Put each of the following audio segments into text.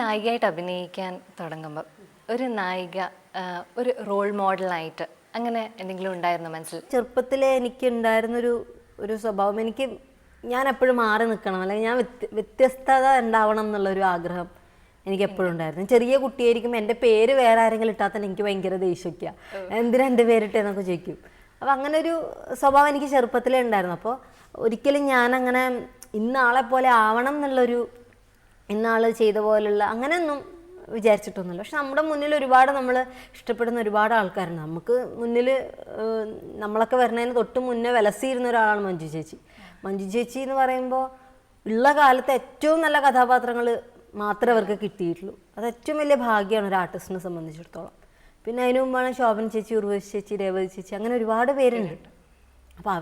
നായികയായിട്ട് അഭിനയിക്കാൻ തുടങ്ങുമ്പോൾ ഒരു നായിക ഒരു റോൾ മോഡലായിട്ട് അങ്ങനെ എന്തെങ്കിലും ഉണ്ടായിരുന്നോ മനസ്സിൽ? ചെറുപ്പത്തിലേ എനിക്ക് ഉണ്ടായിരുന്നൊരു സ്വഭാവം, ഞാൻ എപ്പോഴും മാറി നിൽക്കണം, അല്ലെങ്കിൽ ഞാൻ വ്യത്യസ്തത ഉണ്ടാവണം എന്നുള്ളൊരു ആഗ്രഹം എനിക്ക് എപ്പോഴും ഉണ്ടായിരുന്നു. ചെറിയ കുട്ടിയായിരിക്കുമ്പോൾ എൻ്റെ പേര് വേറെ ആരെങ്കിലും ഇട്ടാൽ തന്നെ എനിക്ക് ഭയങ്കര ദേഷ്യമൊക്കെയാണ്. എന്തിനാ എൻ്റെ പേരിട്ടെന്നൊക്കെ ചോദിക്കും. അപ്പോൾ അങ്ങനെ ഒരു സ്വഭാവം എനിക്ക് ചെറുപ്പത്തിലേ ഉണ്ടായിരുന്നു. അപ്പോൾ ഒരിക്കലും ഞാനങ്ങനെ ഇന്നാളെ പോലെ ആവണം എന്നുള്ളൊരു, ഇന്നാൾ ചെയ്ത പോലുള്ള അങ്ങനെയൊന്നും വിചാരിച്ചിട്ടൊന്നുമില്ല. പക്ഷെ നമ്മുടെ മുന്നിൽ ഒരുപാട് നമ്മൾ ഇഷ്ടപ്പെടുന്ന ഒരുപാട് ആൾക്കാരുണ്ട്. നമുക്ക് മുന്നിൽ നമ്മളൊക്കെ വരുന്നതിന് തൊട്ട് മുന്നേ വിലസിയിരുന്ന ഒരാളാണ് മഞ്ജു ചേച്ചി. മഞ്ജു ചേച്ചി എന്ന് പറയുമ്പോൾ ഉള്ള കാലത്ത് ഏറ്റവും നല്ല കഥാപാത്രങ്ങൾ മാത്രമേ അവർക്ക് കിട്ടിയിട്ടുള്ളൂ. അത് ഏറ്റവും വലിയ ഭാഗ്യമാണ് ഒരു ആർട്ടിസ്റ്റിനെ സംബന്ധിച്ചിടത്തോളം. പിന്നെ അതിന് മുമ്പാണ് ശോഭന ചേച്ചി, ഉർവശി ചേച്ചി, രേവതി ചേച്ചി, അങ്ങനെ ഒരുപാട് പേരുണ്ട്. അപ്പോൾ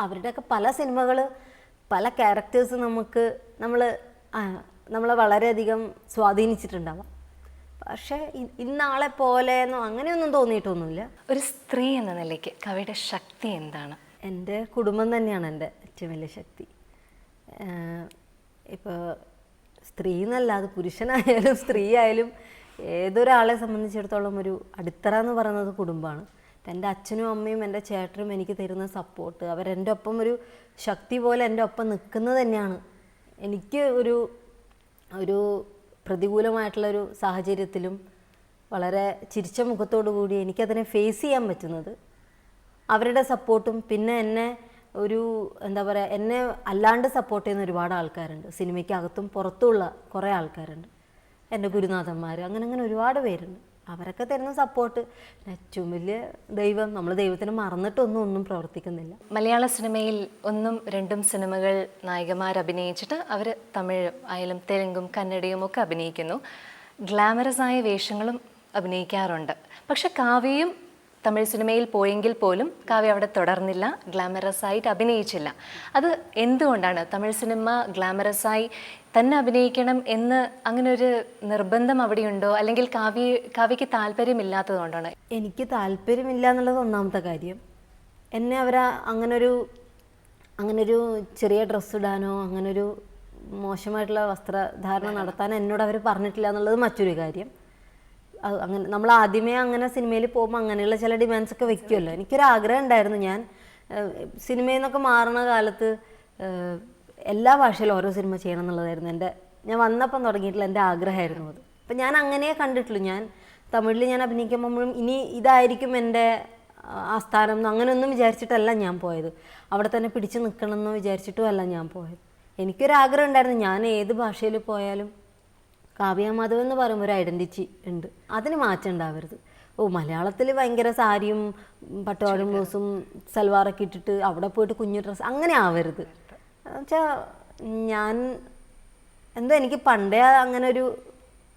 അവരുടെയൊക്കെ പല സിനിമകൾ, പല ക്യാരക്ടേഴ്സ് നമ്മളെ വളരെയധികം സ്വാധീനിച്ചിട്ടുണ്ടാവാം. പക്ഷേ ഇന്നാളെ പോലെയെന്നോ അങ്ങനെയൊന്നും തോന്നിയിട്ടൊന്നുമില്ല. ഒരു സ്ത്രീ എന്ന നിലയ്ക്ക് കവിയുടെ ശക്തി എന്താണ്? എൻ്റെ കുടുംബം തന്നെയാണ് എൻ്റെ ഏറ്റവും വലിയ ശക്തി. ഇപ്പോൾ സ്ത്രീ എന്നല്ല, അത് പുരുഷനായാലും സ്ത്രീ ആയാലും ഏതൊരാളെ സംബന്ധിച്ചിടത്തോളം ഒരു അടിത്തറ എന്ന് പറയുന്നത് കുടുംബമാണ്. എൻ്റെ അച്ഛനും അമ്മയും എൻ്റെ ചേട്ടനും എനിക്ക് തരുന്ന സപ്പോർട്ട്, അവരെൻ്റെ ഒപ്പം ഒരു ശക്തി പോലെ എൻ്റെ ഒപ്പം നിൽക്കുന്നത് തന്നെയാണ് എനിക്ക് ഒരു പ്രതികൂലമായിട്ടുള്ളൊരു സാഹചര്യത്തിലും വളരെ ചിരിച്ച മുഖത്തോടു കൂടി എനിക്കതിനെ ഫേസ് ചെയ്യാൻ പറ്റുന്നത് അവരുടെ സപ്പോർട്ടും. പിന്നെ എന്നെ എന്നെ അല്ലാണ്ട് സപ്പോർട്ട് ചെയ്യുന്ന ഒരുപാട് ആൾക്കാരുണ്ട്. സിനിമയ്ക്കകത്തും പുറത്തുമുള്ള കുറേ ആൾക്കാരുണ്ട്, എൻ്റെ ഗുരുനാഥന്മാർ, അങ്ങനെ ഒരുപാട് പേരുണ്ട്. അവരൊക്കെ തരുന്ന സപ്പോർട്ട് ഏറ്റവും വലിയ ദൈവം. നമ്മൾ ദൈവത്തിന് മറന്നിട്ടൊന്നും പ്രവർത്തിക്കുന്നില്ല. മലയാള സിനിമയിൽ 1, 2 സിനിമകൾ നായികമാർ അഭിനയിച്ചിട്ട് അവർ തമിഴ് ആയാലും തെലുങ്കും കന്നഡയും ഒക്കെ അഭിനയിക്കുന്നു. ഗ്ലാമറസ് ആയ വേഷങ്ങളും അഭിനയിക്കാറുണ്ട്. പക്ഷെ കാവ്യയും തമിഴ് സിനിമയിൽ പോയെങ്കിൽ പോലും കാവ്യ അവിടെ തുടർന്നില്ല, ഗ്ലാമറസ് ആയിട്ട് അഭിനയിച്ചില്ല. അത് എന്തുകൊണ്ടാണ്? തമിഴ് സിനിമ ഗ്ലാമറസായി തന്നെ അഭിനയിക്കണം എന്ന് അങ്ങനെ ഒരു നിർബന്ധം അവിടെയുണ്ടോ, അല്ലെങ്കിൽ കാവ്യയ്ക്ക് താല്പര്യമില്ലാത്തത് കൊണ്ടാണ്? എനിക്ക് താല്പര്യമില്ല എന്നുള്ളത് ഒന്നാമത്തെ കാര്യം. എന്നെ അങ്ങനൊരു ചെറിയ ഡ്രസ്സ് ഇടാനോ അങ്ങനൊരു മോശമായിട്ടുള്ള വസ്ത്രധാരണ നടത്താനോ എന്നോട് അവർ പറഞ്ഞിട്ടില്ല എന്നുള്ളത് മറ്റൊരു കാര്യം. അങ്ങനെ നമ്മൾ ആദ്യമേ അങ്ങനെ സിനിമയിൽ പോകുമ്പോൾ അങ്ങനെയുള്ള ചില ഡിമാൻഡ്സ് ഒക്കെ വെക്കുമല്ലോ. എനിക്കൊരാഗ്രഹം ഉണ്ടായിരുന്നു. ഞാൻ സിനിമയിൽ നിന്നൊക്കെ മാറുന്ന കാലത്ത് എല്ലാ ഭാഷയിലും ഓരോ സിനിമ ചെയ്യണം എന്നുള്ളതായിരുന്നു ഞാൻ വന്നപ്പം തുടങ്ങിയിട്ടുള്ള എൻ്റെ ആഗ്രഹമായിരുന്നു അത്. അപ്പം ഞാൻ അങ്ങനെ കണ്ടിട്ടുള്ളൂ. ഞാൻ തമിഴിൽ ഞാൻ അഭിനയിക്കുമ്പോഴും ഇനി ഇതായിരിക്കും എൻ്റെ ആസ്ഥാനം എന്ന് അങ്ങനെയൊന്നും വിചാരിച്ചിട്ടല്ല ഞാൻ പോയത്. അവിടെ തന്നെ പിടിച്ച് നിൽക്കണം എന്ന് വിചാരിച്ചിട്ടും അല്ല ഞാൻ പോയത്. എനിക്കൊരാഗ്രഹം ഉണ്ടായിരുന്നു, ഞാൻ ഏത് ഭാഷയിൽ പോയാലും കാവ്യ മാധവൻ എന്ന് പറയുമ്പോൾ ഒരു ഐഡൻറ്റിറ്റി ഉണ്ട്, അതിന് മാറ്റം ഉണ്ടാവരുത്. മലയാളത്തിൽ ഭയങ്കര സാരിയും പട്ടുപാടും ബ്ലൗസും സൽവാറൊക്കെ ഇട്ടിട്ട് അവിടെ പോയിട്ട് കുഞ്ഞു ഡ്രസ്സ് അങ്ങനെ ആവരുത്. എന്നുവെച്ചാൽ എനിക്ക് പണ്ടേ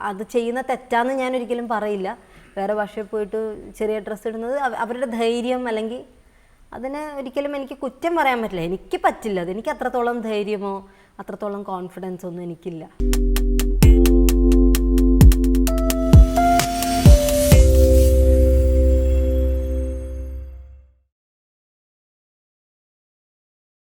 അത് ചെയ്യുന്ന തെറ്റാന്ന് ഞാൻ ഒരിക്കലും പറയില്ല. വേറെ ഭാഷയിൽ പോയിട്ട് ചെറിയ ഡ്രസ്സ് ഇടുന്നത് അവരുടെ ധൈര്യം, അല്ലെങ്കിൽ അതിനെ ഒരിക്കലും എനിക്ക് കുറ്റം പറയാൻ പറ്റില്ല. എനിക്ക് പറ്റില്ല. എനിക്ക് അത്രത്തോളം ധൈര്യമോ അത്രത്തോളം കോൺഫിഡൻസ് ഒന്നും എനിക്കില്ല.